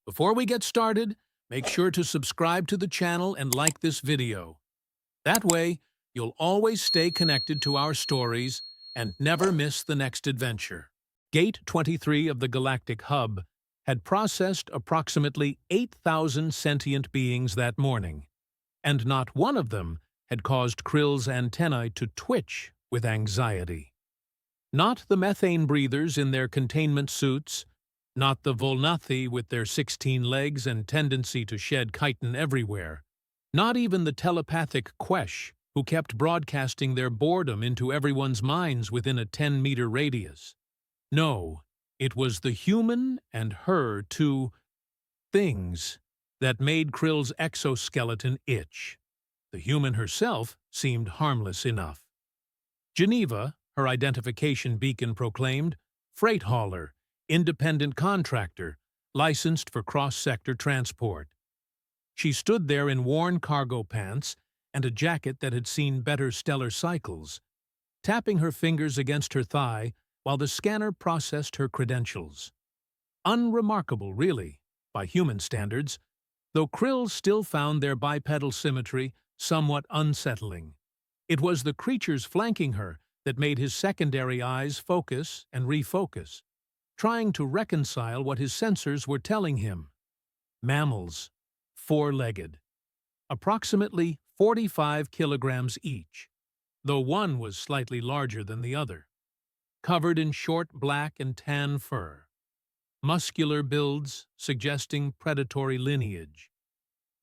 Before we get started, make sure to subscribe to the channel and like this video. That way, you'll always stay connected to our stories and never miss the next adventure. Gate 23 of the Galactic Hub had processed approximately 8,000 sentient beings that morning, and not one of them had caused Krill's antennae to twitch with anxiety. Not the methane breathers in their containment suits, not the Volnathi with their 16 legs and tendency to shed chitin everywhere, not even the telepathic Quesh who kept broadcasting their boredom into everyone's minds within a 10-meter radius. No, it was the human and her two things that made Krill's exoskeleton itch. The human herself seemed harmless enough. Geneva, her identification beacon proclaimed, freight hauler, independent contractor, licensed for cross-sector transport. She stood there in worn cargo pants and a jacket that had seen better stellar cycles, tapping her fingers against her thigh while the scanner processed her credentials. Unremarkable, really, by human standards, though Krill still found their bipedal symmetry somewhat unsettling. It was the creatures flanking her that made his secondary eyes focus and refocus, trying to reconcile what his sensors were telling him. Mammals, four-legged, approximately 45 kilograms each, though one was slightly larger than the other, covered in short black and tan fur, muscular builds suggesting predatory lineage,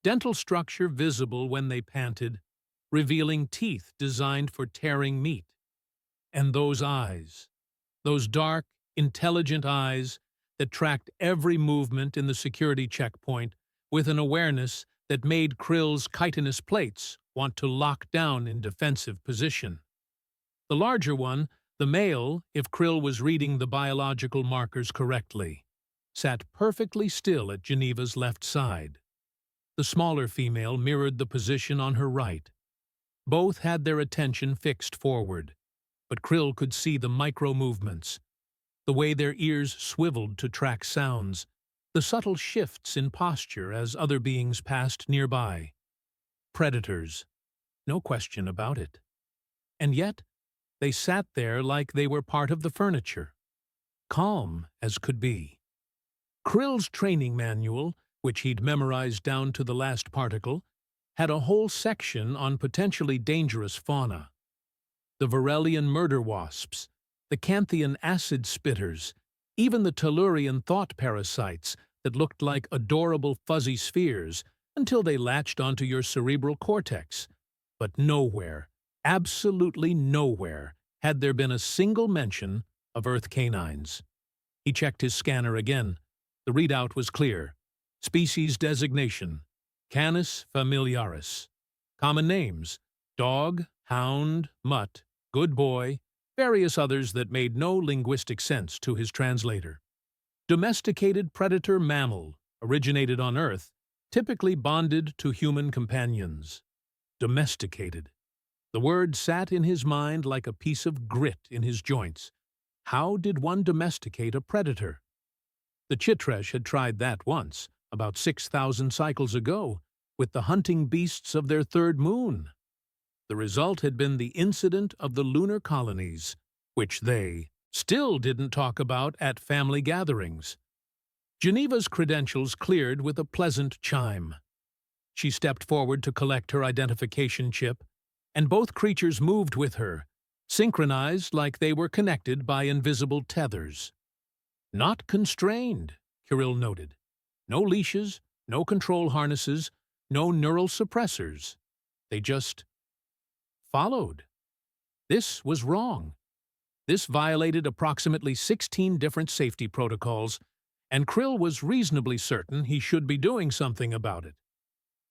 dental structure visible when they panted, revealing teeth designed for tearing meat. And those eyes, those dark, intelligent eyes that tracked every movement in the security checkpoint with an awareness that made Krill's chitinous plates want to lock down in defensive position. The larger one, the male, if Krill was reading the biological markers correctly, sat perfectly still at Geneva's left side. The smaller female mirrored the position on her right. Both had their attention fixed forward, but Krill could see the micro-movements, the way their ears swiveled to track sounds, the subtle shifts in posture as other beings passed nearby. Predators, no question about it. And yet, they sat there like they were part of the furniture, calm as could be. Krill's training manual, which he'd memorized down to the last particle, had a whole section on potentially dangerous fauna. The Varelian murder wasps, the Canthian acid spitters, even the Tellurian thought parasites that looked like adorable fuzzy spheres until they latched onto your cerebral cortex. But nowhere, absolutely nowhere, had there been a single mention of Earth canines. He checked his scanner again. The readout was clear. Species designation, Canis familiaris. Common names, dog, hound, mutt, good boy, various others that made no linguistic sense to his translator. Domesticated predator mammal, originated on Earth, typically bonded to human companions. Domesticated. The word sat in his mind like a piece of grit in his joints. How did one domesticate a predator? The Chitresh had tried that once, about 6,000 cycles ago, with the hunting beasts of their third moon. The result had been the incident of the lunar colonies, which they still didn't talk about at family gatherings. Geneva's credentials cleared with a pleasant chime. She stepped forward to collect her identification chip, and both creatures moved with her, synchronized like they were connected by invisible tethers. Not constrained, Kirill noted. No leashes, no control harnesses, no neural suppressors. They just followed. This was wrong. This violated approximately 16 different safety protocols, and Krill was reasonably certain he should be doing something about it.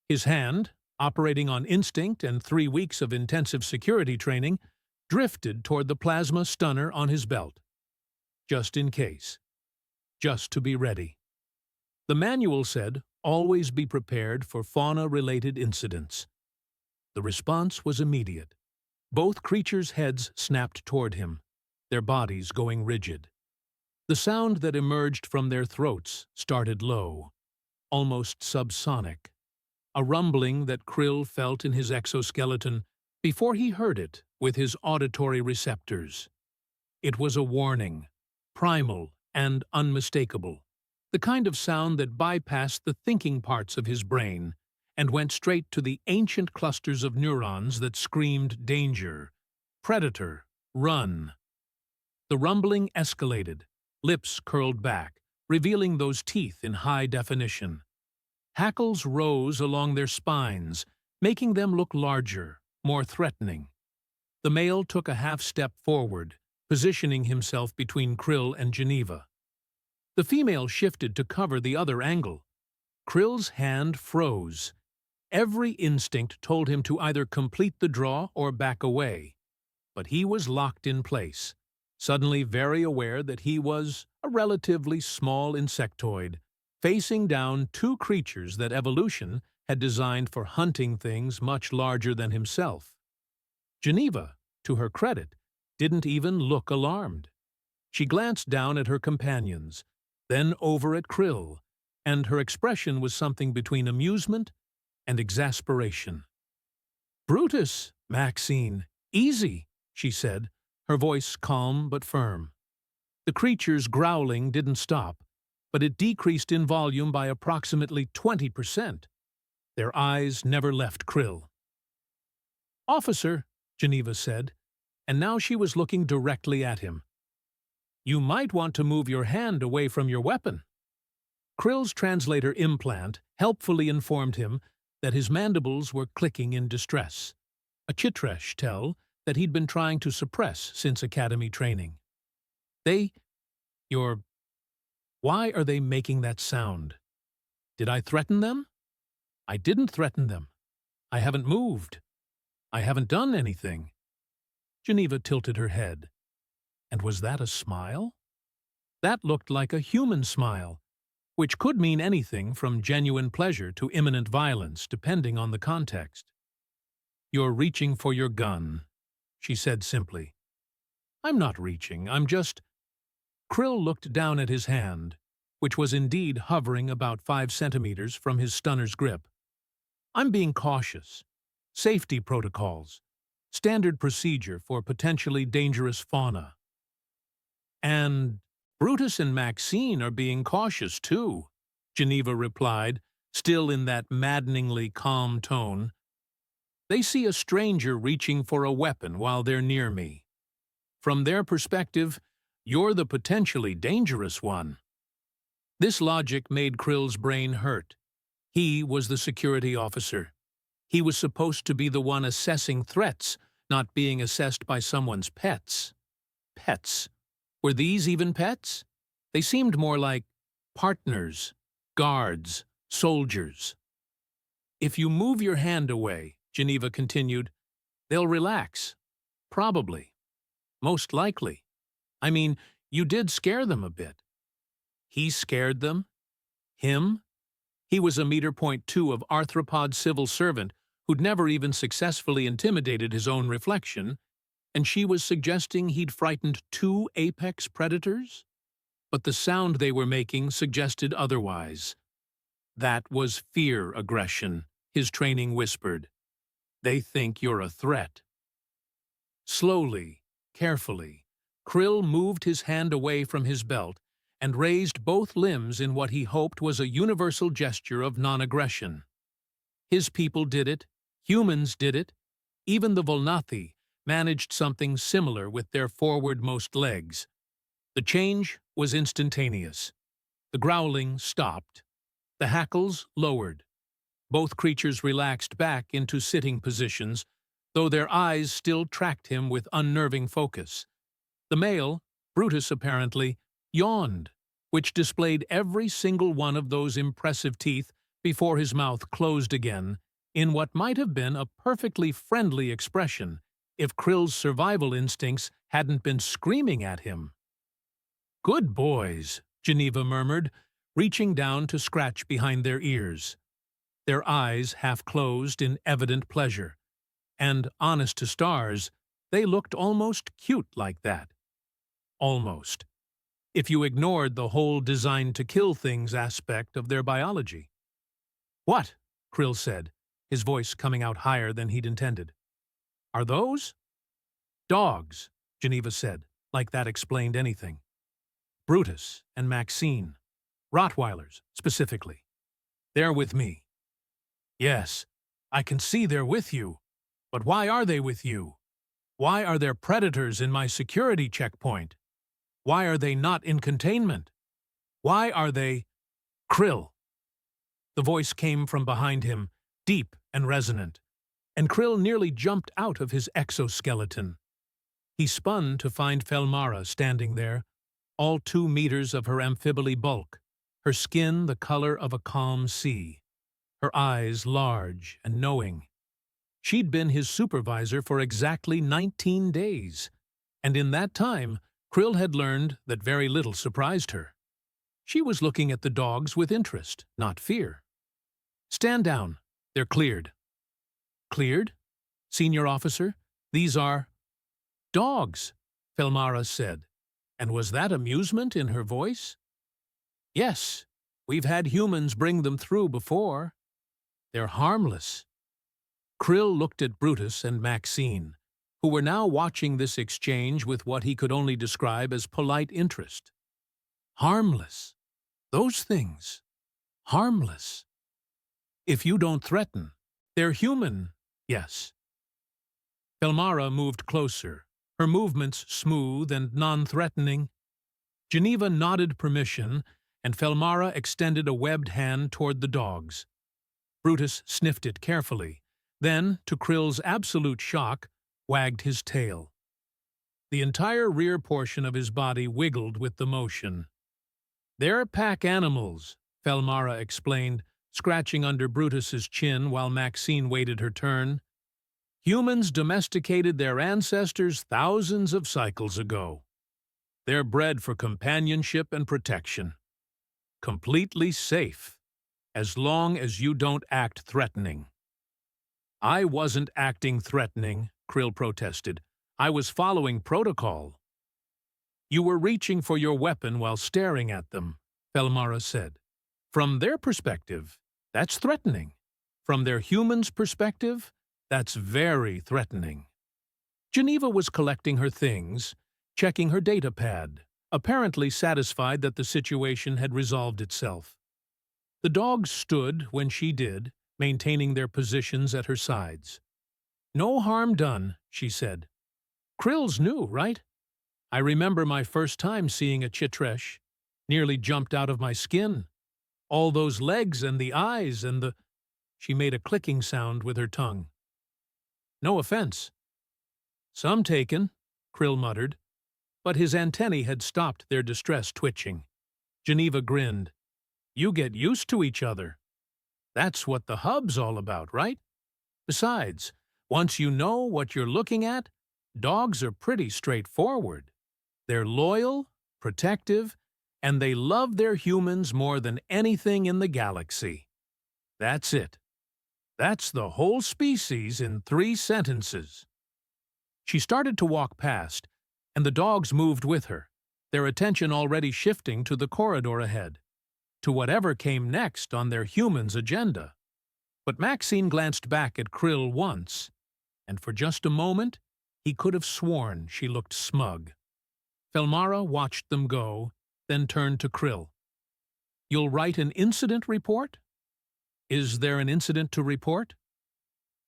His hand, operating on instinct and 3 weeks of intensive security training, drifted toward the plasma stunner on his belt. Just in case. Just to be ready. The manual said, always be prepared for fauna-related incidents. The response was immediate. Both creatures' heads snapped toward him, their bodies going rigid. The sound that emerged from their throats started low, almost subsonic, a rumbling that Krill felt in his exoskeleton before he heard it with his auditory receptors. It was a warning, primal and unmistakable, the kind of sound that bypassed the thinking parts of his brain and went straight to the ancient clusters of neurons that screamed danger, predator, run. The rumbling escalated, lips curled back, revealing those teeth in high definition. Hackles rose along their spines, making them look larger, more threatening. The male took a half-step forward, positioning himself between Krill and Geneva. The female shifted to cover the other angle. Krill's hand froze. Every instinct told him to either complete the draw or back away. But he was locked in place, suddenly very aware that he was a relatively small insectoid, facing down two creatures that evolution had designed for hunting things much larger than himself. Geneva, to her credit, didn't even look alarmed. She glanced down at her companions, then over at Krill, and her expression was something between amusement and exasperation. "Brutus, Maxine, easy," she said, her voice calm but firm. The creature's growling didn't stop, but it decreased in volume by approximately 20%. Their eyes never left Krill. "Officer," Geneva said, and now she was looking directly at him. "You might want to move your hand away from your weapon." Krill's translator implant helpfully informed him that his mandibles were clicking in distress, a chitresh tell that he'd been trying to suppress since academy training. Why are they making that sound? Did I threaten them? I didn't threaten them. I haven't moved. I haven't done anything." Geneva tilted her head. And was that a smile? That looked like a human smile, which could mean anything from genuine pleasure to imminent violence, depending on the context. "You're reaching for your gun," she said simply. "I'm not reaching, I'm just—" Krill looked down at his hand, which was indeed hovering about 5 centimeters from his stunner's grip. "I'm being cautious. Safety protocols. Standard procedure for potentially dangerous fauna." "And Brutus and Maxine are being cautious, too," Geneva replied, still in that maddeningly calm tone. "They see a stranger reaching for a weapon while they're near me. From their perspective, you're the potentially dangerous one." This logic made Krill's brain hurt. He was the security officer. He was supposed to be the one assessing threats, not being assessed by someone's pets. Pets. Were these even pets? They seemed more like partners, guards, soldiers. "If you move your hand away," Geneva continued, "they'll relax. Probably. Most likely. I mean, you did scare them a bit." He scared them? Him? He was a meter-point-2 of arthropod civil servant who'd never even successfully intimidated his own reflection, and she was suggesting he'd frightened 2 apex predators? But the sound they were making suggested otherwise. "That was fear aggression," his training whispered. "They think you're a threat." Slowly, carefully, Krill moved his hand away from his belt and raised both limbs in what he hoped was a universal gesture of non-aggression. His people did it, humans did it, even the Volnathi managed something similar with their forwardmost legs. The change was instantaneous. The growling stopped. The hackles lowered. Both creatures relaxed back into sitting positions, though their eyes still tracked him with unnerving focus. The male, Brutus apparently, yawned, which displayed every single one of those impressive teeth before his mouth closed again, in what might have been a perfectly friendly expression if Krill's survival instincts hadn't been screaming at him. "Good boys," Geneva murmured, reaching down to scratch behind their ears. Their eyes half closed in evident pleasure, and, honest to stars, they looked almost cute like that. Almost. If you ignored the whole designed-to-kill-things aspect of their biology. What? Krill said, his voice coming out higher than he'd intended. Are those? Dogs, Geneva said, like that explained anything. Brutus and Maxine. Rottweilers, specifically. They're with me. Yes, I can see they're with you. But why are they with you? Why are there predators in my security checkpoint? Why are they not in containment? Why are they… Krill. The voice came from behind him, deep and resonant, and Krill nearly jumped out of his exoskeleton. He spun to find Felmara standing there, all 2 meters of her amphibily bulk, her skin the color of a calm sea, her eyes large and knowing. She'd been his supervisor for exactly 19 days, and in that time, Krill had learned that very little surprised her. She was looking at the dogs with interest, not fear. Stand down. They're cleared. Cleared? Senior officer, these are… Dogs, Felmara said. And was that amusement in her voice? Yes, we've had humans bring them through before. They're harmless. Krill looked at Brutus and Maxine, who were now watching this exchange with what he could only describe as polite interest. Harmless. Those things. Harmless. If you don't threaten, they're human, yes. Felmara moved closer, her movements smooth and non-threatening. Geneva nodded permission, and Felmara extended a webbed hand toward the dogs. Brutus sniffed it carefully, then, to Krill's absolute shock, wagged his tail. The entire rear portion of his body wiggled with the motion. They're pack animals, Felmara explained, scratching under Brutus's chin while Maxine waited her turn. Humans domesticated their ancestors thousands of cycles ago. They're bred for companionship and protection. Completely safe, as long as you don't act threatening. I wasn't acting threatening, Krill protested. I was following protocol. You were reaching for your weapon while staring at them, Felmara said. From their perspective, that's threatening. From their human's perspective, that's very threatening. Geneva was collecting her things, checking her data pad, apparently satisfied that the situation had resolved itself. The dogs stood when she did, maintaining their positions at her sides. No harm done, she said. Krill's new, right? I remember my first time seeing a chitresh. Nearly jumped out of my skin. All those legs and the eyes and the… She made a clicking sound with her tongue. No offense. Some taken, Krill muttered, but his antennae had stopped their distress twitching. Geneva grinned. You get used to each other. That's what the hub's all about, right? Besides, once you know what you're looking at, dogs are pretty straightforward. They're loyal, protective, and they love their humans more than anything in the galaxy. That's it. That's the whole species in 3 sentences. She started to walk past, and the dogs moved with her, their attention already shifting to the corridor ahead, to whatever came next on their human's agenda. But Maxine glanced back at Krill once, and for just a moment, he could have sworn she looked smug. Felmara watched them go, then turned to Krill. You'll write an incident report? Is there an incident to report?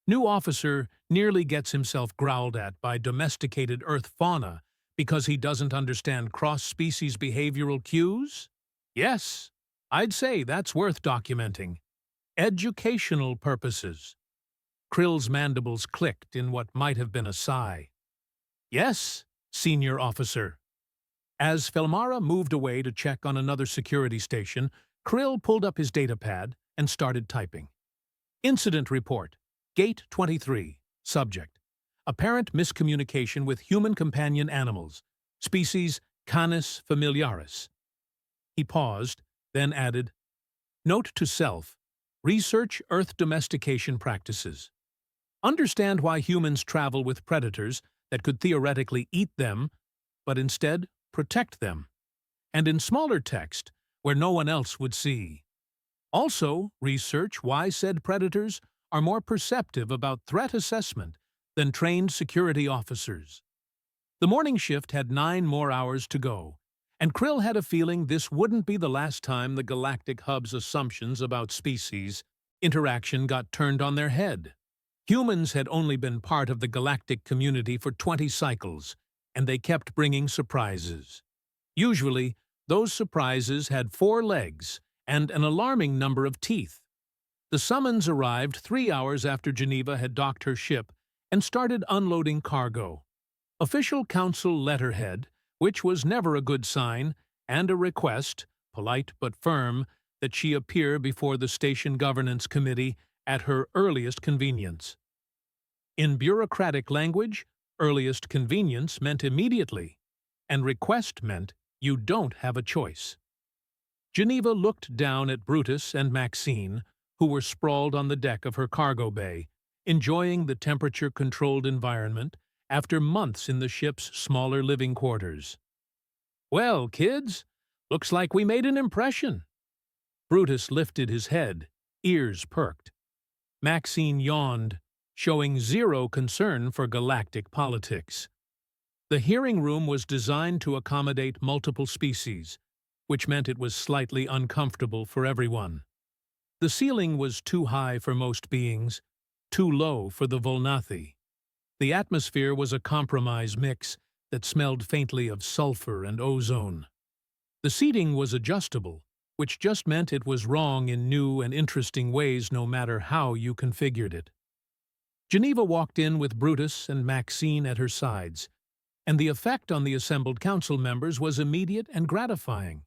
New officer nearly gets himself growled at by domesticated Earth fauna because he doesn't understand cross-species behavioral cues? Yes, I'd say that's worth documenting. Educational purposes. Krill's mandibles clicked in what might have been a sigh. Yes, senior officer. As Felmara moved away to check on another security station, Krill pulled up his datapad and started typing. Incident report. Gate 23. Subject. Apparent miscommunication with human companion animals. Species Canis familiaris. He paused, then added, Note to self. Research Earth domestication practices. Understand why humans travel with predators that could theoretically eat them, but instead protect them. And in smaller text, where no one else would see. Also, research why said predators are more perceptive about threat assessment than trained security officers. The morning shift had 9 more hours to go, and Krill had a feeling this wouldn't be the last time the galactic hub's assumptions about species interaction got turned on their head. Humans had only been part of the galactic community for 20 cycles, and they kept bringing surprises. Usually, those surprises had 4 legs and an alarming number of teeth. The summons arrived 3 hours after Geneva had docked her ship and started unloading cargo. Official council letterhead, which was never a good sign, and a request, polite but firm, that she appear before the station governance committee at her earliest convenience. In bureaucratic language, earliest convenience meant immediately, and request meant you don't have a choice. Geneva looked down at Brutus and Maxine, who were sprawled on the deck of her cargo bay, enjoying the temperature-controlled environment after months in the ship's smaller living quarters. "Well, kids, looks like we made an impression." Brutus lifted his head, ears perked. Maxine yawned, showing zero concern for galactic politics. The hearing room was designed to accommodate multiple species, which meant it was slightly uncomfortable for everyone. The ceiling was too high for most beings, too low for the Volnathi. The atmosphere was a compromise mix that smelled faintly of sulfur and ozone. The seating was adjustable, which just meant it was wrong in new and interesting ways no matter how you configured it. Geneva walked in with Brutus and Maxine at her sides, and the effect on the assembled council members was immediate and gratifying.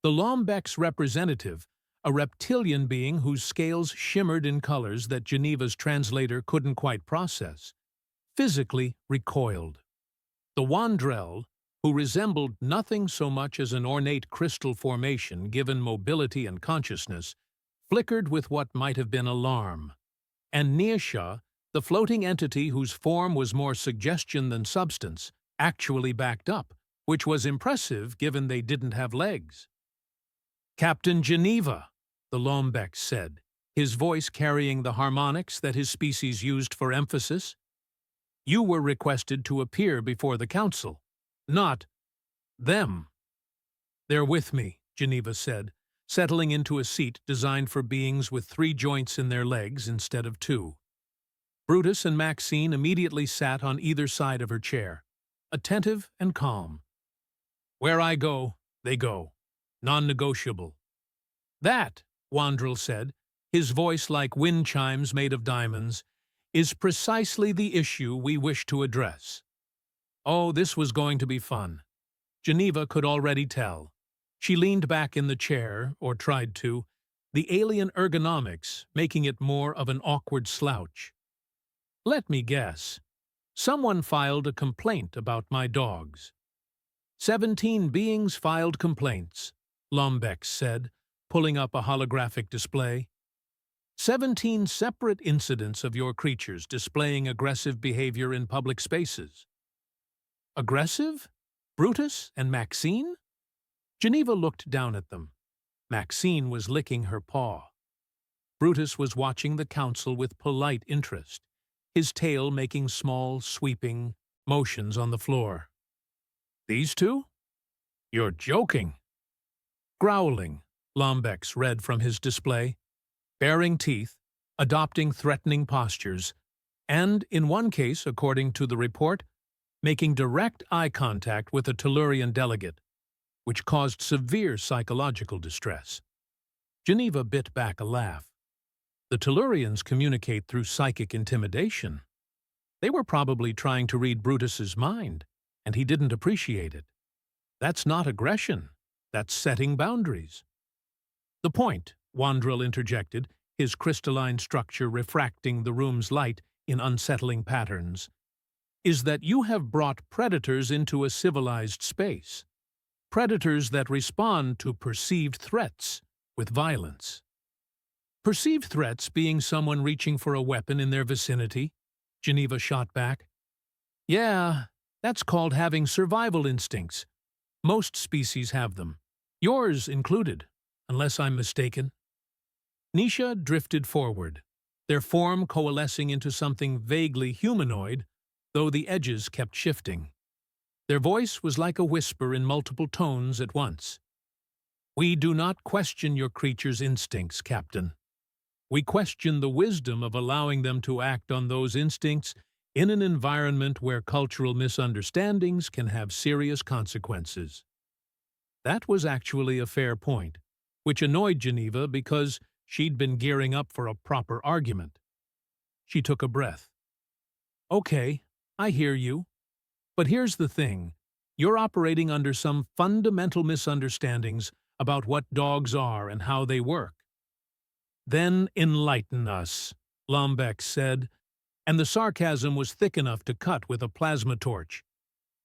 The Lombeck's representative, a reptilian being whose scales shimmered in colors that Geneva's translator couldn't quite process, physically recoiled. The Wandrel, who resembled nothing so much as an ornate crystal formation given mobility and consciousness, flickered with what might have been alarm. And Neasha, the floating entity whose form was more suggestion than substance, actually backed up, which was impressive given they didn't have legs. "Captain Geneva," the Lombeck said, his voice carrying the harmonics that his species used for emphasis. "You were requested to appear before the council, not them." "They're with me," Geneva said, settling into a seat designed for beings with 3 joints in their legs instead of 2. Brutus and Maxine immediately sat on either side of her chair, attentive and calm. "Where I go, they go. Non-negotiable." "That," Wandrel said, his voice like wind chimes made of diamonds, "is precisely the issue we wish to address." Oh, this was going to be fun. Geneva could already tell. She leaned back in the chair, or tried to, the alien ergonomics making it more of an awkward slouch. "Let me guess. Someone filed a complaint about my dogs." 17 beings filed complaints, Lombeck said, pulling up a holographic display. 17 separate incidents of your creatures displaying aggressive behavior in public spaces. Aggressive? Brutus and Maxine? Geneva looked down at them. Maxine was licking her paw. Brutus was watching the council with polite interest, his tail making small, sweeping motions on the floor. "These two? You're joking." Growling, Lombex read from his display, baring teeth, adopting threatening postures, and, in one case, according to the report, making direct eye contact with a Tellurian delegate, which caused severe psychological distress. Geneva bit back a laugh. The Tellurians communicate through psychic intimidation. They were probably trying to read Brutus's mind, and he didn't appreciate it. That's not aggression. That's setting boundaries. "The point," Wandrel interjected, his crystalline structure refracting the room's light in unsettling patterns, "is that you have brought predators into a civilized space. Predators that respond to perceived threats with violence." "Perceived threats being someone reaching for a weapon in their vicinity," Geneva shot back. "Yeah, that's called having survival instincts. Most species have them. Yours included, unless I'm mistaken." Nisha drifted forward, their form coalescing into something vaguely humanoid, though the edges kept shifting. Their voice was like a whisper in multiple tones at once. "We do not question your creature's instincts, Captain. We question the wisdom of allowing them to act on those instincts in an environment where cultural misunderstandings can have serious consequences." That was actually a fair point, which annoyed Geneva because she'd been gearing up for a proper argument. She took a breath. "Okay, I hear you. But here's the thing. You're operating under some fundamental misunderstandings about what dogs are and how they work." "Then enlighten us," Lombeck said, and the sarcasm was thick enough to cut with a plasma torch.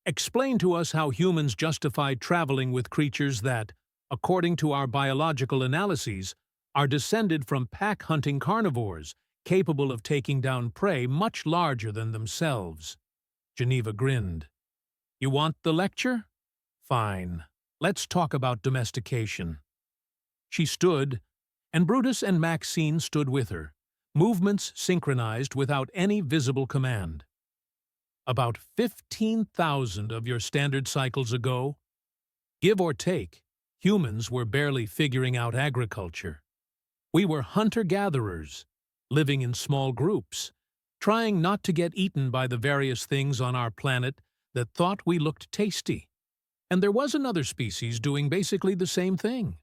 "Explain to us how humans justify traveling with creatures that, according to our biological analyses, are descended from pack-hunting carnivores capable of taking down prey much larger than themselves." Geneva grinned. "You want the lecture? Fine. Let's talk about domestication." She stood, and Brutus and Maxine stood with her, movements synchronized without any visible command. "About 15,000 of your standard cycles ago, give or take, humans were barely figuring out agriculture. We were hunter-gatherers, living in small groups, trying not to get eaten by the various things on our planet that thought we looked tasty. And there was another species doing basically the same thing.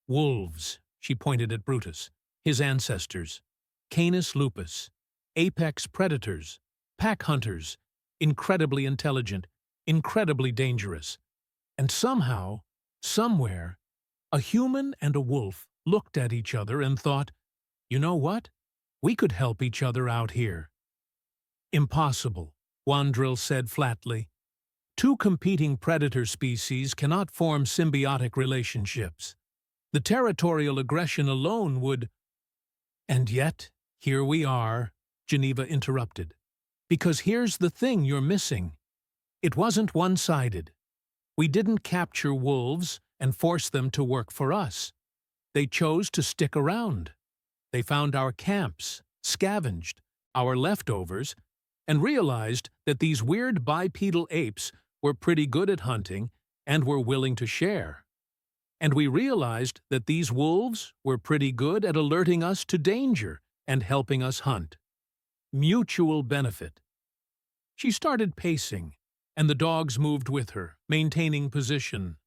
Wolves," she pointed at Brutus, "his ancestors. Canis lupus, apex predators, pack hunters, incredibly intelligent, incredibly dangerous. And somehow, somewhere, a human and a wolf looked at each other and thought, you know what? We could help each other out here." "Impossible," Wandrill said flatly. "Two competing predator species cannot form symbiotic relationships. The territorial aggression alone would—" "And yet, here we are," Geneva interrupted. "Because here's the thing you're missing. It wasn't one-sided. We didn't capture wolves and force them to work for us. They chose to stick around. They found our camps, scavenged our leftovers, and realized that these weird bipedal apes were pretty good at hunting and were willing to share. And we realized that these wolves were pretty good at alerting us to danger and helping us hunt. Mutual benefit." She started pacing, and the dogs moved with her, maintaining position.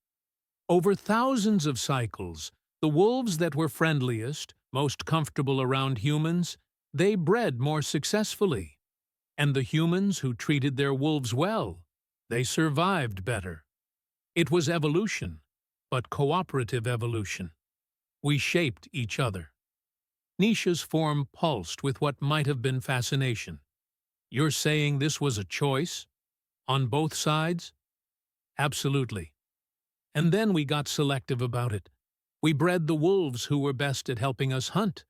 Over thousands of cycles, the wolves that were friendliest, most comfortable around humans, they bred more successfully. And the humans who treated their wolves well, they survived better. It was evolution, but cooperative evolution. We shaped each other. Nisha's form pulsed with what might have been fascination. "You're saying this was a choice? On both sides?" "Absolutely. And then we got selective about it. We bred the wolves who were best at helping us hunt,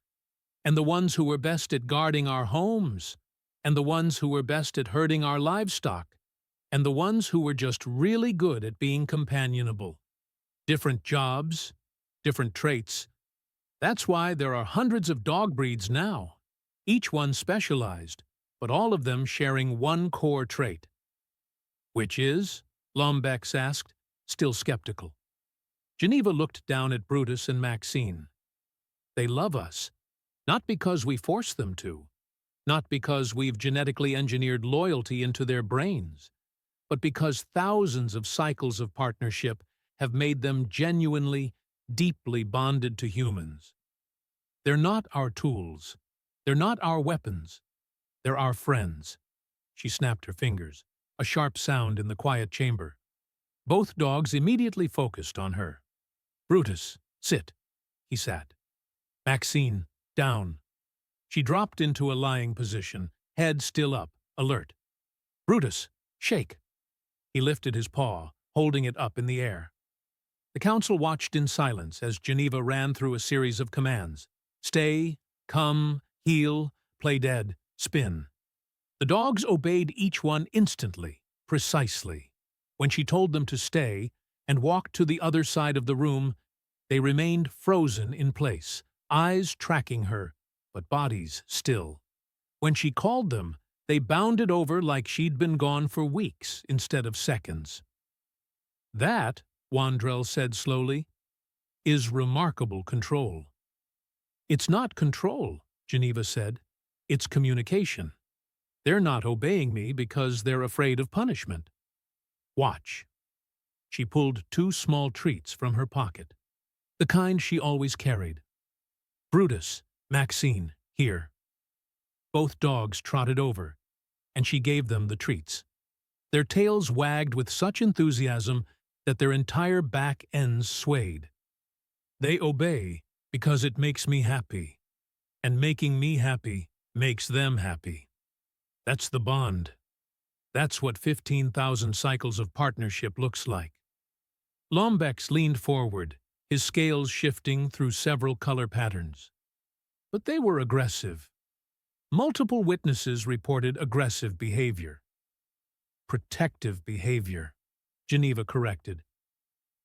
and the ones who were best at guarding our homes, and the ones who were best at herding our livestock, and the ones who were just really good at being companionable. Different jobs, different traits. That's why there are hundreds of dog breeds now, each one specialized, but all of them sharing one core trait." "Which is?" Lombeck asked, still skeptical. Geneva looked down at Brutus and Maxine. "They love us, not because we force them to, not because we've genetically engineered loyalty into their brains, but because thousands of cycles of partnership have made them genuinely, deeply bonded to humans. They're not our tools. They're not our weapons. They're our friends." She snapped her fingers, a sharp sound in the quiet chamber. Both dogs immediately focused on her. "Brutus, sit." He sat. "Maxine, down." She dropped into a lying position, head still up, alert. "Brutus, shake." He lifted his paw, holding it up in the air. The council watched in silence as Geneva ran through a series of commands. Stay, come, heel, play dead, spin. The dogs obeyed each one instantly, precisely. When she told them to stay and walked to the other side of the room, they remained frozen in place, eyes tracking her, but bodies still. When she called them, they bounded over like she'd been gone for weeks instead of seconds. That, Wandrell said slowly, is remarkable control. It's not control, Geneva said. It's communication. They're not obeying me because they're afraid of punishment. Watch. She pulled 2 small treats from her pocket, the kind she always carried. Brutus, Maxine, here. Both dogs trotted over, and she gave them the treats. Their tails wagged with such enthusiasm that their entire back ends swayed. They obey because it makes me happy, and making me happy makes them happy. That's the bond. That's what 15,000 cycles of partnership looks like. Lombex leaned forward, his scales shifting through several color patterns. But they were aggressive. Multiple witnesses reported aggressive behavior. Protective behavior, Geneva corrected.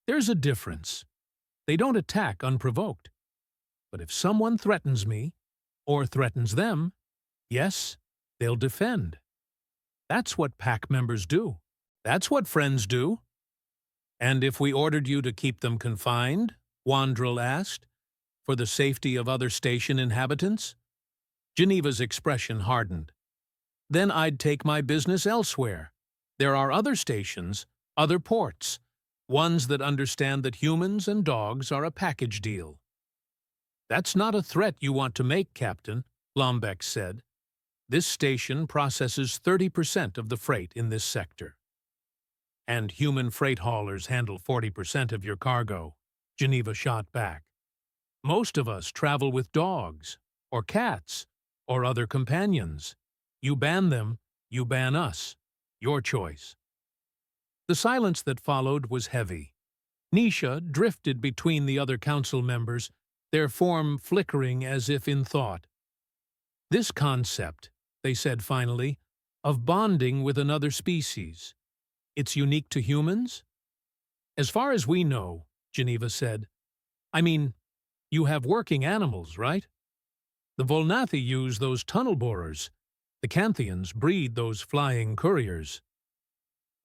There's a difference. They don't attack unprovoked. But if someone threatens me, or threatens them, yes, they'll defend. That's what pack members do. That's what friends do. And if we ordered you to keep them confined, Wandrell asked, for the safety of other station inhabitants? Geneva's expression hardened. Then I'd take my business elsewhere. There are other stations, other ports, ones that understand that humans and dogs are a package deal. That's not a threat you want to make, Captain, Lombex said. This station processes 30% of the freight in this sector. And human freight haulers handle 40% of your cargo, Geneva shot back. Most of us travel with dogs, or cats, or other companions. You ban them, you ban us. Your choice. The silence that followed was heavy. Nisha drifted between the other council members, their form flickering as if in thought. This concept, they said finally, of bonding with another species, it's unique to humans? As far as we know, Geneva said. I mean, you have working animals, right? The Volnathi use those tunnel borers. The Canthians breed those flying couriers.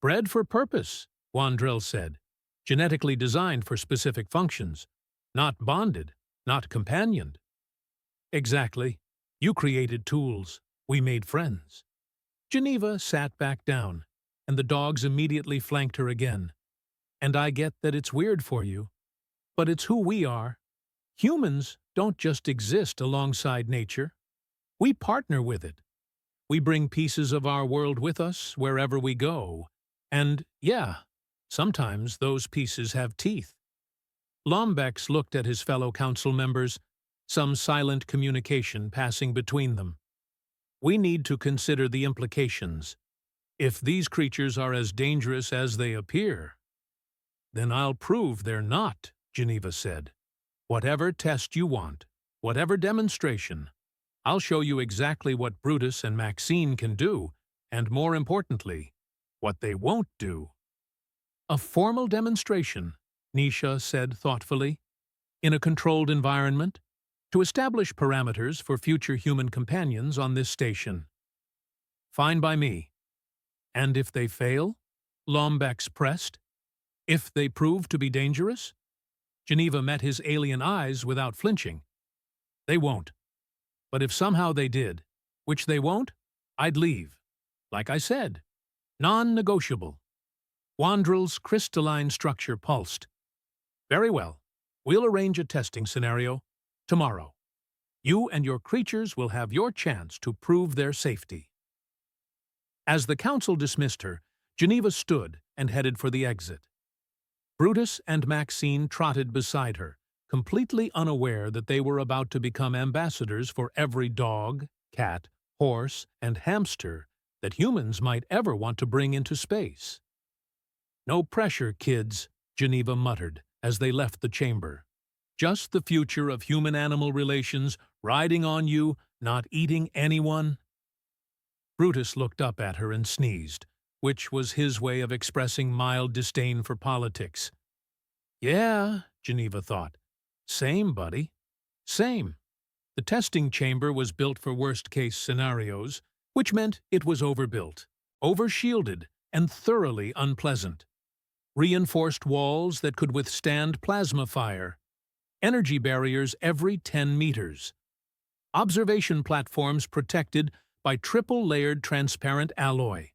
Bred for purpose, Wandrell said. Genetically designed for specific functions. Not bonded, not companioned. Exactly. You created tools. We made friends. Geneva sat back down, and the dogs immediately flanked her again. And I get that it's weird for you, but it's who we are. Humans don't just exist alongside nature. We partner with it. We bring pieces of our world with us wherever we go. And, yeah, sometimes those pieces have teeth. Lombex looked at his fellow council members, some silent communication passing between them. We need to consider the implications. If these creatures are as dangerous as they appear, then I'll prove they're not, Geneva said. Whatever test you want, whatever demonstration, I'll show you exactly what Brutus and Maxine can do, and more importantly, what they won't do. A formal demonstration, Nisha said thoughtfully, in a controlled environment, to establish parameters for future human companions on this station. Fine by me. And if they fail? Lombex pressed. If they prove to be dangerous? Geneva met his alien eyes without flinching. They won't. But if somehow they did, which they won't, I'd leave. Like I said, non-negotiable. Wandrell's crystalline structure pulsed. Very well. We'll arrange a testing scenario tomorrow. You and your creatures will have your chance to prove their safety. As the council dismissed her, Geneva stood and headed for the exit. Brutus and Maxine trotted beside her, completely unaware that they were about to become ambassadors for every dog, cat, horse, and hamster that humans might ever want to bring into space. No pressure, kids, Geneva muttered as they left the chamber. Just the future of human-animal relations, riding on you, not eating anyone. Brutus looked up at her and sneezed, which was his way of expressing mild disdain for politics. Yeah, Geneva thought. Same, buddy. Same. The testing chamber was built for worst-case scenarios, which meant it was overbuilt, overshielded, and thoroughly unpleasant. Reinforced walls that could withstand plasma fire, energy barriers every 10 meters, observation platforms protected by triple-layered transparent alloy,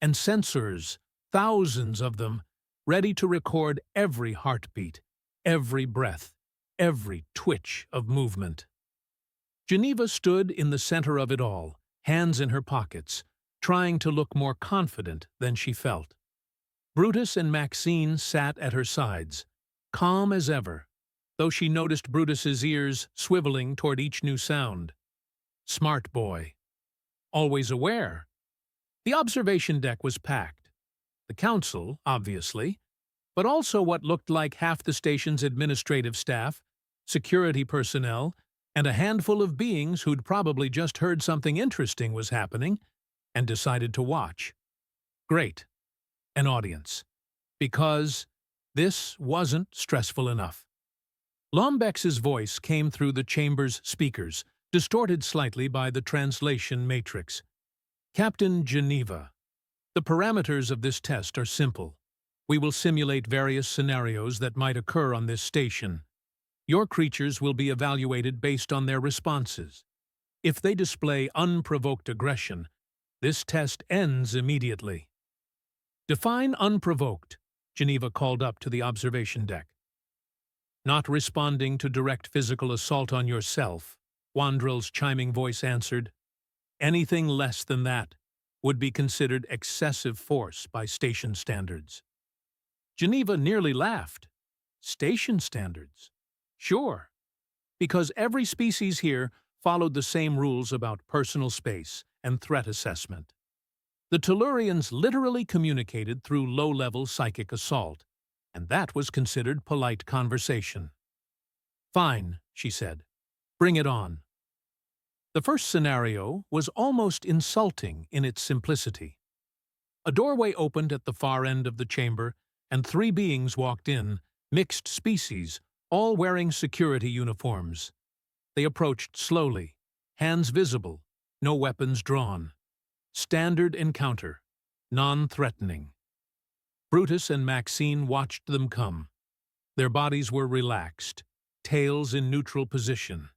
and sensors, thousands of them, ready to record every heartbeat, every breath, every twitch of movement. Geneva stood in the center of it all, hands in her pockets, trying to look more confident than she felt. Brutus and Maxine sat at her sides, calm as ever, though she noticed Brutus's ears swiveling toward each new sound. Smart boy. Always aware. The observation deck was packed. The council, obviously, but also what looked like half the station's administrative staff, security personnel, and a handful of beings who'd probably just heard something interesting was happening and decided to watch. Great. An audience. Because this wasn't stressful enough. Lombex's voice came through the chamber's speakers, distorted slightly by the translation matrix. Captain Geneva, the parameters of this test are simple. We will simulate various scenarios that might occur on this station. Your creatures will be evaluated based on their responses. If they display unprovoked aggression, this test ends immediately. Define unprovoked, Geneva called up to the observation deck. Not responding to direct physical assault on yourself, Wandrill's chiming voice answered. Anything less than that would be considered excessive force by station standards. Geneva nearly laughed. Station standards? Sure, because every species here followed the same rules about personal space and threat assessment. The Tellurians literally communicated through low-level psychic assault, and that was considered polite conversation. Fine, she said. Bring it on. The first scenario was almost insulting in its simplicity. A doorway opened at the far end of the chamber, and 3 beings walked in, mixed species, all wearing security uniforms. They approached slowly, hands visible, no weapons drawn. Standard encounter, non-threatening. Brutus and Maxine watched them come. Their bodies were relaxed, tails in neutral position.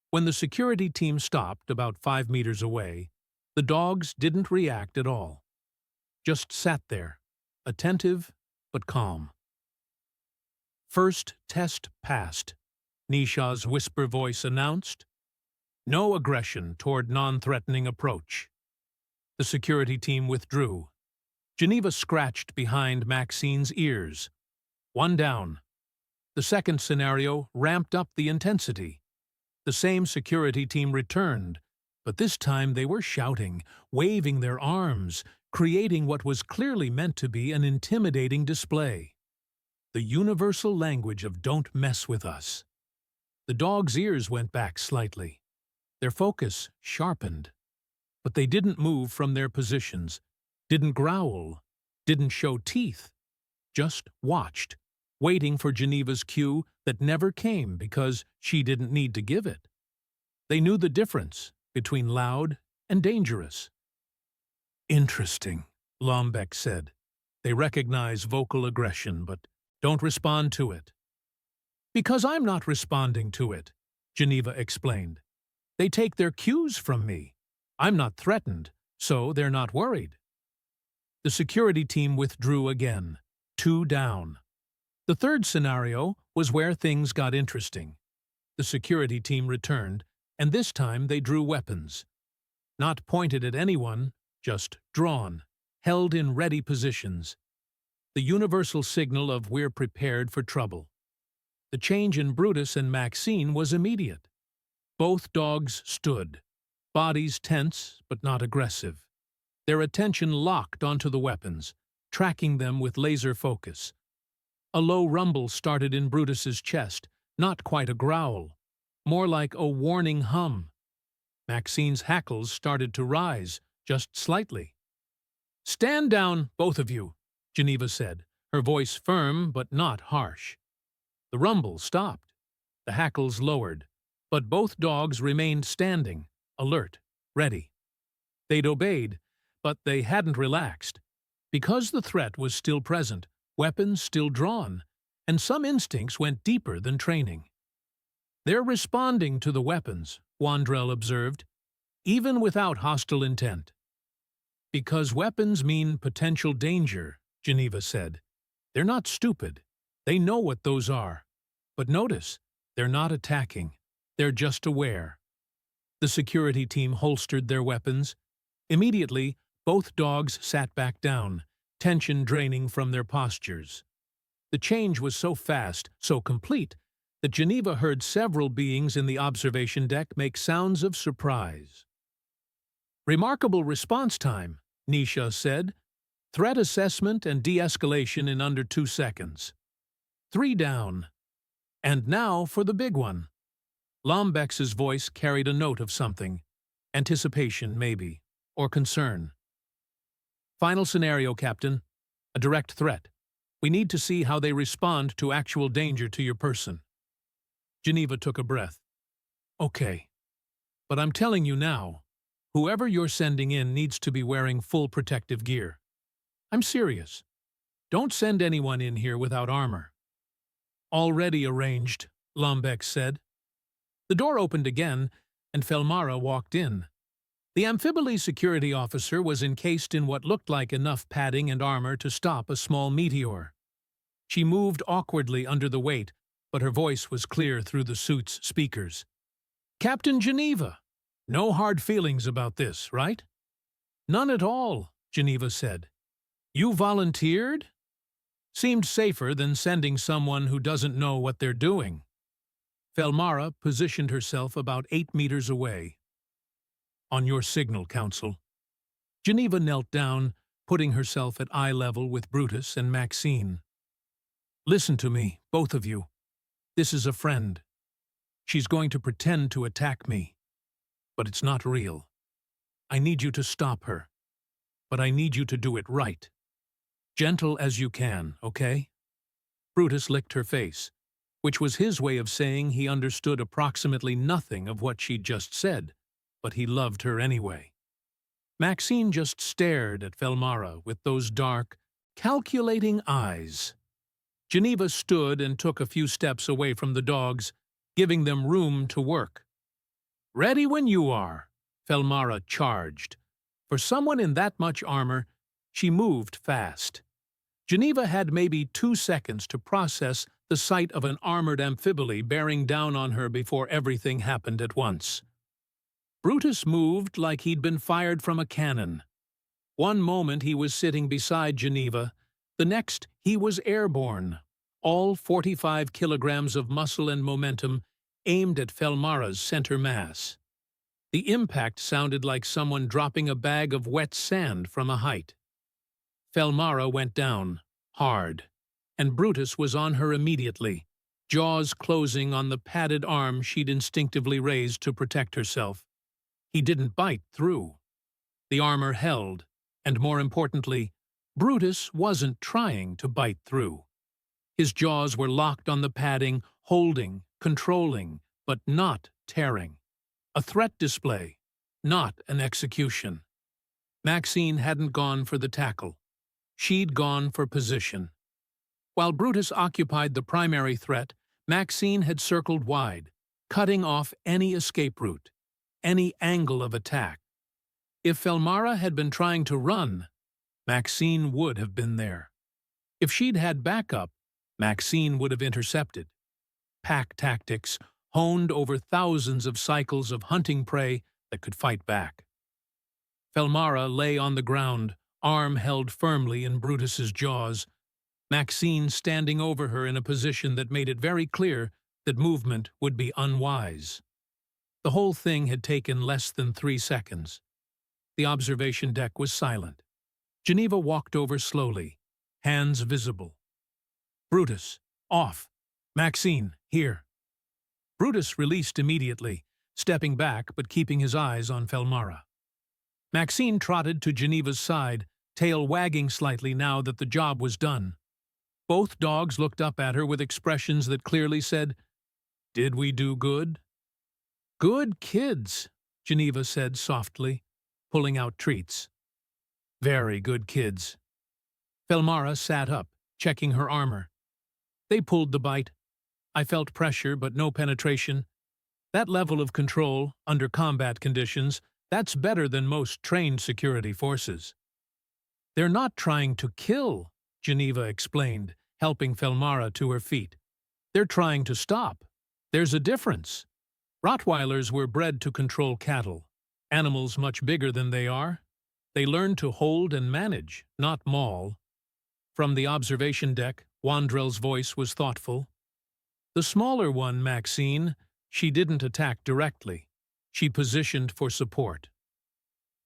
When the security team stopped about 5 meters away, the dogs didn't react at all. Just sat there, attentive but calm. First test passed, Nisha's whisper voice announced. No aggression toward non-threatening approach. The security team withdrew. Geneva scratched behind Maxine's ears. 1 down. The second scenario ramped up the intensity. The same security team returned, but this time they were shouting, waving their arms, creating what was clearly meant to be an intimidating display. The universal language of "don't mess with us." The dogs' ears went back slightly. Their focus sharpened. But they didn't move from their positions, didn't growl, didn't show teeth, just watched, waiting for Geneva's cue that never came because she didn't need to give it. They knew the difference between loud and dangerous. Interesting, Lombeck said. They recognize vocal aggression, but don't respond to it. Because I'm not responding to it, Geneva explained. They take their cues from me. I'm not threatened, so they're not worried. The security team withdrew again, 2 down. The third scenario was where things got interesting. The security team returned, and this time they drew weapons. Not pointed at anyone, just drawn, held in ready positions. The universal signal of "we're prepared for trouble." The change in Brutus and Maxine was immediate. Both dogs stood, bodies tense but not aggressive. Their attention locked onto the weapons, tracking them with laser focus. A low rumble started in Brutus's chest, not quite a growl, more like a warning hum. Maxine's hackles started to rise, just slightly. "Stand down, both of you," Geneva said, her voice firm but not harsh. The rumble stopped. The hackles lowered, But both dogs remained standing, alert, ready. They'd obeyed, but they hadn't relaxed. Because the threat was still present, weapons still drawn, and some instincts went deeper than training. "They're responding to the weapons," Wandrell observed, "even without hostile intent." "Because weapons mean potential danger," Geneva said. "They're not stupid. They know what those are. But notice, they're not attacking. They're just aware." The security team holstered their weapons. Immediately, both dogs sat back down, tension draining from their postures. The change was so fast, so complete, that Geneva heard several beings in the observation deck make sounds of surprise. "Remarkable response time," Nisha said. "Threat assessment and de-escalation in under 2 seconds. 3 down. And now for the big one." Lombex's voice carried a note of something. Anticipation, maybe, or concern. "Final scenario, Captain. A direct threat. We need to see how they respond to actual danger to your person." Geneva took a breath. "Okay. But I'm telling you now, whoever you're sending in needs to be wearing full protective gear. I'm serious. Don't send anyone in here without armor." "Already arranged," Lombex said. The door opened again, and Felmara walked in. The Amphibole security officer was encased in what looked like enough padding and armor to stop a small meteor. She moved awkwardly under the weight, but her voice was clear through the suit's speakers. "Captain Geneva, no hard feelings about this, right?" "None at all," Geneva said. "You volunteered?" "Seemed safer than sending someone who doesn't know what they're doing." Felmara positioned herself about 8 meters away. "On your signal, Council." Geneva knelt down, putting herself at eye level with Brutus and Maxine. "Listen to me, both of you. This is a friend. She's going to pretend to attack me. But it's not real. I need you to stop her. But I need you to do it right. Gentle as you can, okay?" Brutus licked her face, which was his way of saying he understood approximately nothing of what she'd just said, but he loved her anyway. Maxine just stared at Felmara with those dark, calculating eyes. Geneva stood and took a few steps away from the dogs, giving them room to work. "Ready when you are," Felmara charged. For someone in that much armor, she moved fast. Geneva had maybe 2 seconds to process the sight of an armored amphibole bearing down on her before everything happened at once. Brutus moved like he'd been fired from a cannon. One moment he was sitting beside Geneva, the next he was airborne, all 45 kilograms of muscle and momentum aimed at Felmara's center mass. The impact sounded like someone dropping a bag of wet sand from a height. Felmara went down, hard, and Brutus was on her immediately, jaws closing on the padded arm she'd instinctively raised to protect herself. He didn't bite through. The armor held, and more importantly, Brutus wasn't trying to bite through. His jaws were locked on the padding, holding, controlling, but not tearing. A threat display, not an execution. Maxine hadn't gone for the tackle. She'd gone for position. While Brutus occupied the primary threat, Maxine had circled wide, cutting off any escape route, any angle of attack. If Felmara had been trying to run, Maxine would have been there. If she'd had backup, Maxine would have intercepted. Pack tactics, honed over thousands of cycles of hunting prey that could fight back. Felmara lay on the ground, arm held firmly in Brutus's jaws, Maxine standing over her in a position that made it very clear that movement would be unwise. The whole thing had taken less than 3 seconds. The observation deck was silent. Geneva walked over slowly, hands visible. "Brutus, off. Maxine, here." Brutus released immediately, stepping back but keeping his eyes on Felmara. Maxine trotted to Geneva's side, tail wagging slightly now that the job was done. Both dogs looked up at her with expressions that clearly said, "Did we do good?" Good kids, Geneva said softly, pulling out treats. Very good kids. Felmara sat up, checking her armor. They pulled the bite. I felt pressure, but no penetration. That level of control, under combat conditions, that's better than most trained security forces. They're not trying to kill, Geneva explained, helping Felmara to her feet. They're trying to stop. There's a difference. Rottweilers were bred to control cattle, animals much bigger than they are. They learn to hold and manage, not maul. From the observation deck, Wandrell's voice was thoughtful. The smaller one, Maxine, she didn't attack directly. She positioned for support.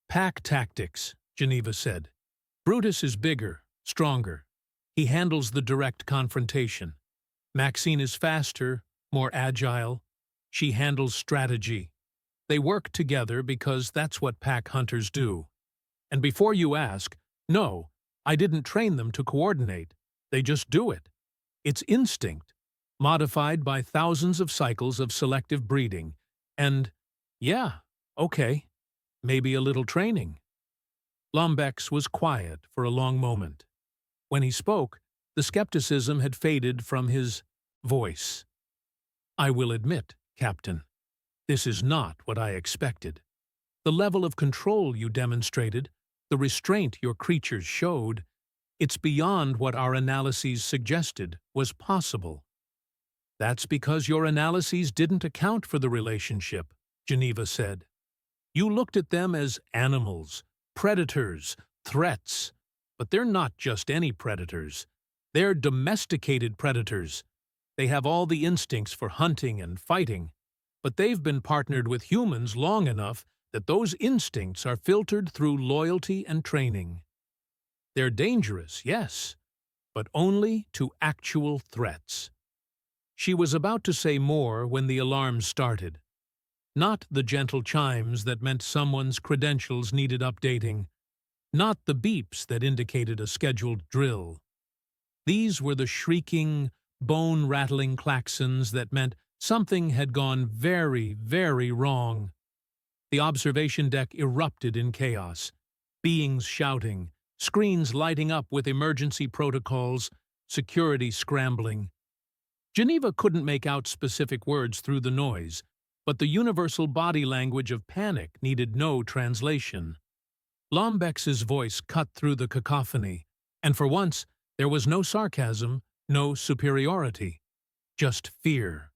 Pack tactics, Geneva said. Brutus is bigger, stronger. He handles the direct confrontation. Maxine is faster, more agile. She handles strategy. They work together because that's what pack hunters do. And before you ask, no, I didn't train them to coordinate. They just do it. It's instinct, modified by thousands of cycles of selective breeding. And, yeah, okay, maybe a little training. Lombex was quiet for a long moment. When he spoke, the skepticism had faded from his voice. I will admit, Captain, this is not what I expected. The level of control you demonstrated, the restraint your creatures showed, it's beyond what our analyses suggested was possible. That's because your analyses didn't account for the relationship, Geneva said. You looked at them as animals, predators, threats. But they're not just any predators. They're domesticated predators. They have all the instincts for hunting and fighting, but they've been partnered with humans long enough that those instincts are filtered through loyalty and training. They're dangerous, yes, but only to actual threats. She was about to say more when the alarm started. Not the gentle chimes that meant someone's credentials needed updating. Not the beeps that indicated a scheduled drill. These were the shrieking, bone-rattling klaxons that meant something had gone very, very wrong. The observation deck erupted in chaos. Beings shouting, screens lighting up with emergency protocols, security scrambling. Geneva couldn't make out specific words through the noise, but the universal body language of panic needed no translation. Lombex's voice cut through the cacophony, and for once there was no sarcasm, no superiority, just fear.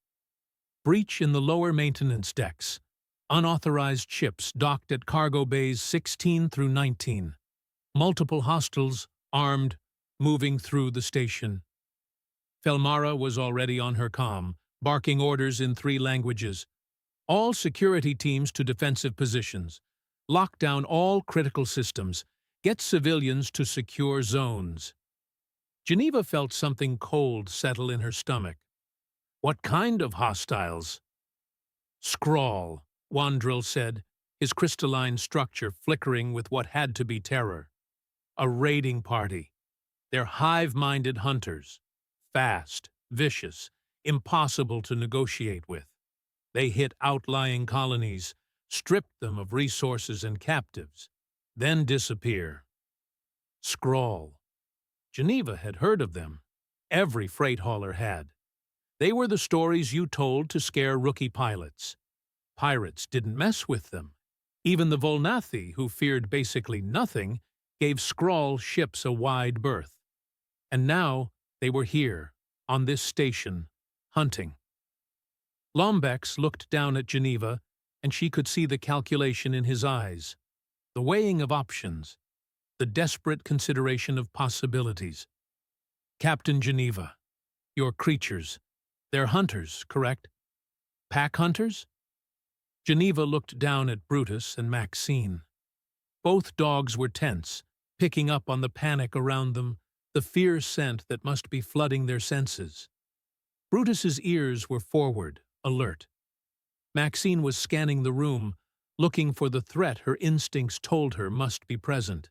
Breach in the lower maintenance decks. Unauthorized ships docked at cargo bays 16 through 19. Multiple hostiles, armed, moving through the station. Felmara was already on her comm, barking orders in 3 languages. All security teams to defensive positions. Lock down all critical systems. Get civilians to secure zones. Geneva felt something cold settle in her stomach. What kind of hostiles? Scrawl, Wandrill said, his crystalline structure flickering with what had to be terror. A raiding party. They're hive-minded hunters. Fast, vicious, impossible to negotiate with. They hit outlying colonies, strip them of resources and captives, then disappear. Scrawl. Geneva had heard of them. Every freight hauler had. They were the stories you told to scare rookie pilots. Pirates didn't mess with them. Even the Volnathi, who feared basically nothing, gave Scrawl ships a wide berth. And now they were here, on this station, hunting. Lombex looked down at Geneva, and she could see the calculation in his eyes, the weighing of options, the desperate consideration of possibilities. Captain Geneva, your creatures, they're hunters, correct? Pack hunters? Geneva looked down at Brutus and Maxine. Both dogs were tense, picking up on the panic around them, the fear scent that must be flooding their senses. Brutus's ears were forward, alert. Maxine was scanning the room, looking for the threat her instincts told her must be present.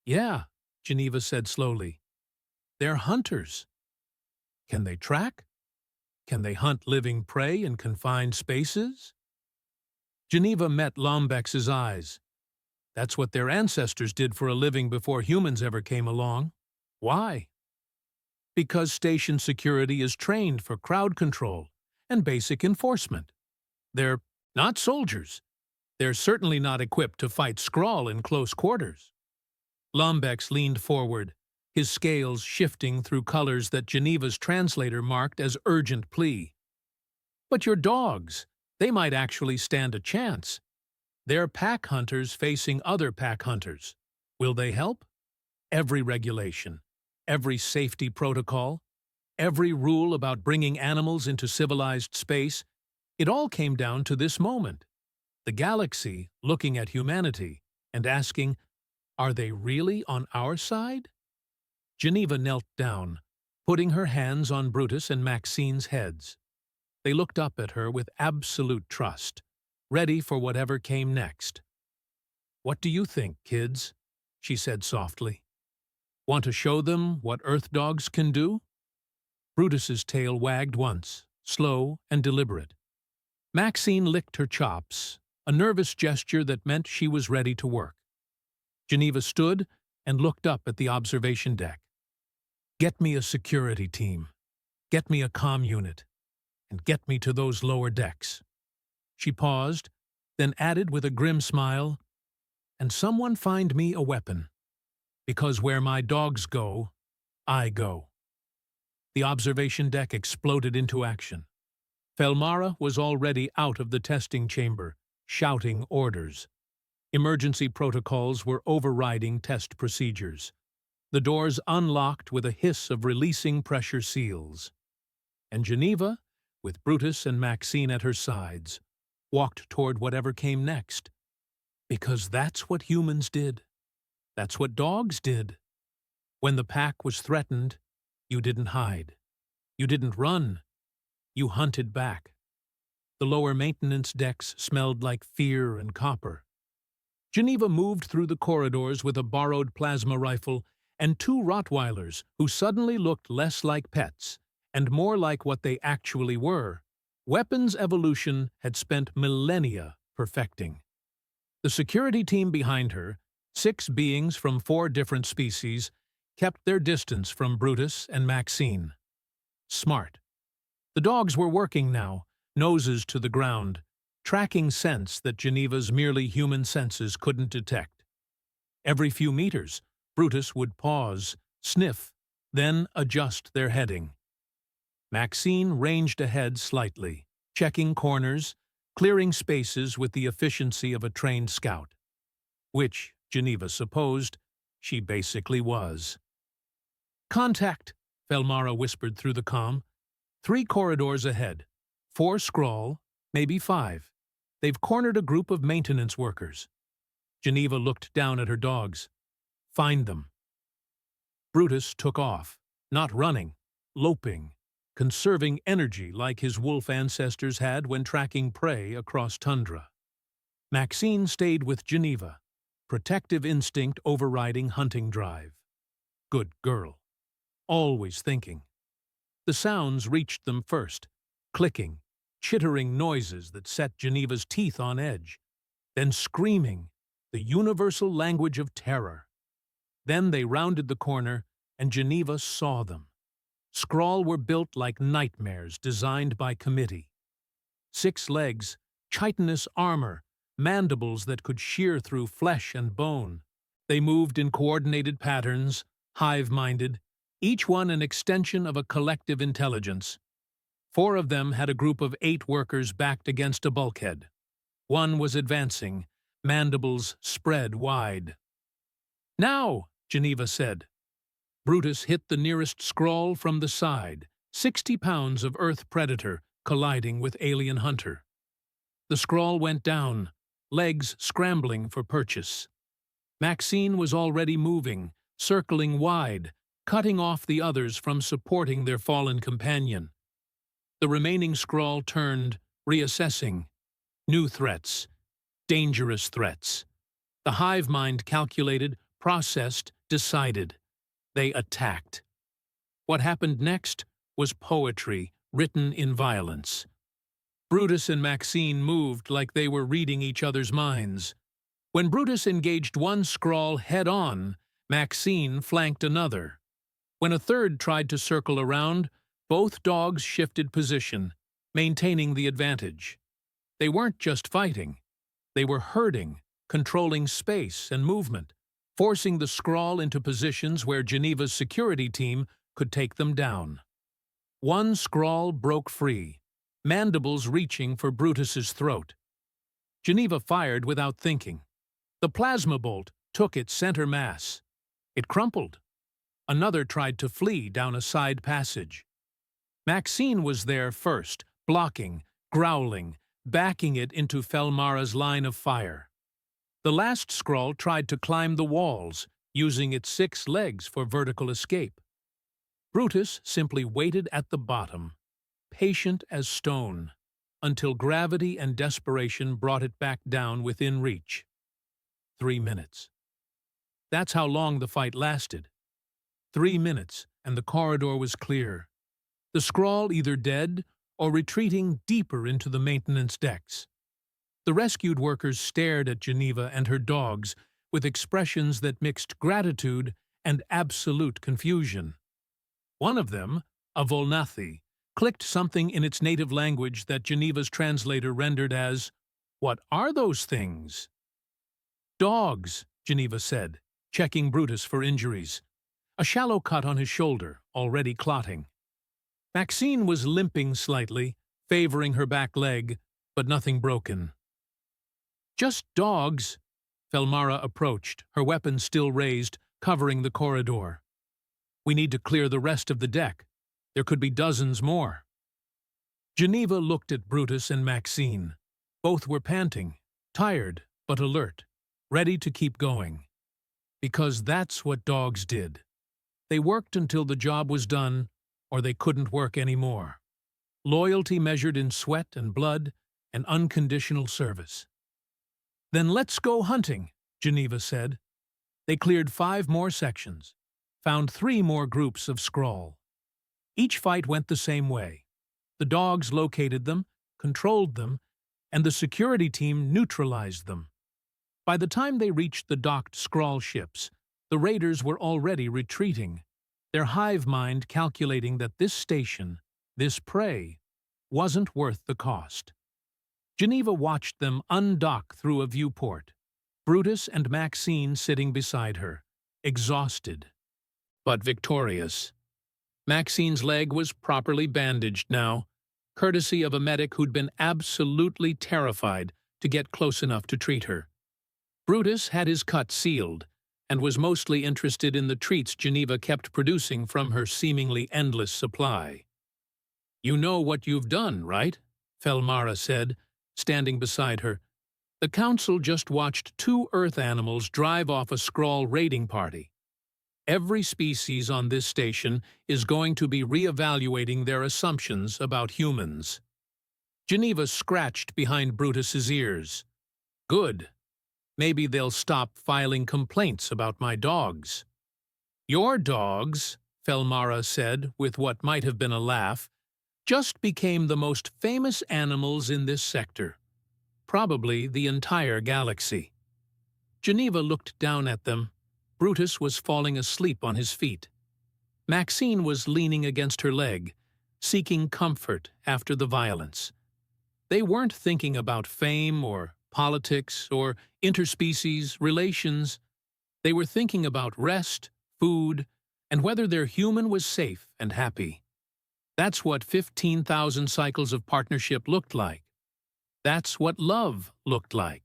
Yeah, Geneva said slowly. They're hunters. Can they track? Can they hunt living prey in confined spaces? Geneva met Lombex's eyes. That's what their ancestors did for a living before humans ever came along. Why? Because station security is trained for crowd control and basic enforcement. They're not soldiers. They're certainly not equipped to fight Skrull in close quarters. Lombex leaned forward, his scales shifting through colors that Geneva's translator marked as urgent plea. But your dogs, they might actually stand a chance. They're pack hunters facing other pack hunters. Will they help? Every regulation, every safety protocol, every rule about bringing animals into civilized space, it all came down to this moment. The galaxy looking at humanity and asking, are they really on our side? Geneva knelt down, putting her hands on Brutus and Maxine's heads. They looked up at her with absolute trust, ready for whatever came next. "What do you think, kids?" she said softly. "Want to show them what Earth dogs can do?" Brutus's tail wagged once, slow and deliberate. Maxine licked her chops, a nervous gesture that meant she was ready to work. Geneva stood and looked up at the observation deck. "Get me a security team. Get me a comm unit. And get me to those lower decks." She paused, then added with a grim smile, "And someone find me a weapon. Because where my dogs go, I go." The observation deck exploded into action. Felmara was already out of the testing chamber, shouting orders. Emergency protocols were overriding test procedures. The doors unlocked with a hiss of releasing pressure seals. And Geneva, with Brutus and Maxine at her sides, walked toward whatever came next. Because that's what humans did. That's what dogs did. When the pack was threatened, you didn't hide. You didn't run. You hunted back. The lower maintenance decks smelled like fear and copper. Geneva moved through the corridors with a borrowed plasma rifle and 2 Rottweilers who suddenly looked less like pets and more like what they actually were. Weapons evolution had spent millennia perfecting. The security team behind her, 6 beings from 4 different species, kept their distance from Brutus and Maxine. Smart. The dogs were working now, noses to the ground, tracking scents that Geneva's merely human senses couldn't detect. Every few meters, Brutus would pause, sniff, then adjust their heading. Maxine ranged ahead slightly, checking corners, clearing spaces with the efficiency of a trained scout. Which, Geneva supposed, she basically was. "Contact," Felmara whispered through the comm. 3 corridors ahead. 4 Skrull, maybe 5. They've cornered a group of maintenance workers. Geneva looked down at her dogs. "Find them." Brutus took off, not running, loping, conserving energy like his wolf ancestors had when tracking prey across tundra. Maxine stayed with Geneva, protective instinct overriding hunting drive. Good girl. Always thinking. The sounds reached them first, clicking, chittering noises that set Geneva's teeth on edge, then screaming, the universal language of terror. Then they rounded the corner, and Geneva saw them. Skrull were built like nightmares designed by committee. 6 legs, chitinous armor, mandibles that could shear through flesh and bone. They moved in coordinated patterns, hive-minded, each one an extension of a collective intelligence. 4 of them had a group of 8 workers backed against a bulkhead. 1 was advancing, mandibles spread wide. "Now," Geneva said. Brutus hit the nearest Skrull from the side, 60 pounds of Earth predator colliding with alien hunter. The Skrull went down, legs scrambling for purchase. Maxine was already moving, circling wide, cutting off the others from supporting their fallen companion. The remaining Skrull turned, reassessing. New threats. Dangerous threats. The hive mind calculated, processed, decided. They attacked. What happened next was poetry written in violence. Brutus and Maxine moved like they were reading each other's minds. When Brutus engaged one Skrull head-on, Maxine flanked another. When a third tried to circle around, both dogs shifted position, maintaining the advantage. They weren't just fighting. They were herding, controlling space and movement, forcing the Skrull into positions where Geneva's security team could take them down. One Skrull broke free, mandibles reaching for Brutus's throat. Geneva fired without thinking. The plasma bolt took its center mass. It crumpled. Another tried to flee down a side passage. Maxine was there first, blocking, growling, backing it into Felmara's line of fire. The last Skrull tried to climb the walls, using its 6 legs for vertical escape. Brutus simply waited at the bottom, patient as stone, until gravity and desperation brought it back down within reach. 3 minutes. That's how long the fight lasted. 3 minutes, and the corridor was clear. The Skrull either dead or retreating deeper into the maintenance decks. The rescued workers stared at Geneva and her dogs with expressions that mixed gratitude and absolute confusion. One of them, a Volnathi, clicked something in its native language that Geneva's translator rendered as, "What are those things?" "Dogs," Geneva said, checking Brutus for injuries. A shallow cut on his shoulder, already clotting. Maxine was limping slightly, favoring her back leg, but nothing broken. "Just dogs." Felmara approached, her weapon still raised, covering the corridor. "We need to clear the rest of the deck. There could be dozens more." Geneva looked at Brutus and Maxine. Both were panting, tired but alert, ready to keep going. Because that's what dogs did. They worked until the job was done, or they couldn't work anymore. Loyalty measured in sweat and blood, and unconditional service. "Then let's go hunting," Geneva said. They cleared 5 more sections, found 3 more groups of Skrull. Each fight went the same way. The dogs located them, controlled them, and the security team neutralized them. By the time they reached the docked Skrull ships, the raiders were already retreating, their hive mind calculating that this station, this prey, wasn't worth the cost. Geneva watched them undock through a viewport, Brutus and Maxine sitting beside her, exhausted, but victorious. Maxine's leg was properly bandaged now, courtesy of a medic who'd been absolutely terrified to get close enough to treat her. Brutus had his cut sealed, and was mostly interested in the treats Geneva kept producing from her seemingly endless supply. "You know what you've done, right?" Felmara said, standing beside her. "The Council just watched 2 Earth animals drive off a Skrull raiding party. Every species on this station is going to be re-evaluating their assumptions about humans." Geneva scratched behind Brutus's ears. "Good. Maybe they'll stop filing complaints about my dogs." "Your dogs," Felmara said with what might have been a laugh, "just became the most famous animals in this sector. Probably the entire galaxy." Geneva looked down at them. Brutus was falling asleep on his feet. Maxine was leaning against her leg, seeking comfort after the violence. They weren't thinking about fame or politics or interspecies relations. They were thinking about rest, food, and whether their human was safe and happy. That's what 15,000 cycles of partnership looked like. That's what love looked like.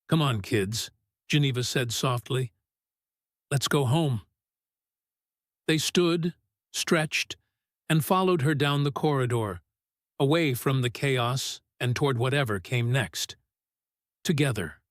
"Come on, kids," Geneva said softly. "Let's go home." They stood, stretched, and followed her down the corridor, away from the chaos and toward whatever came next. Together.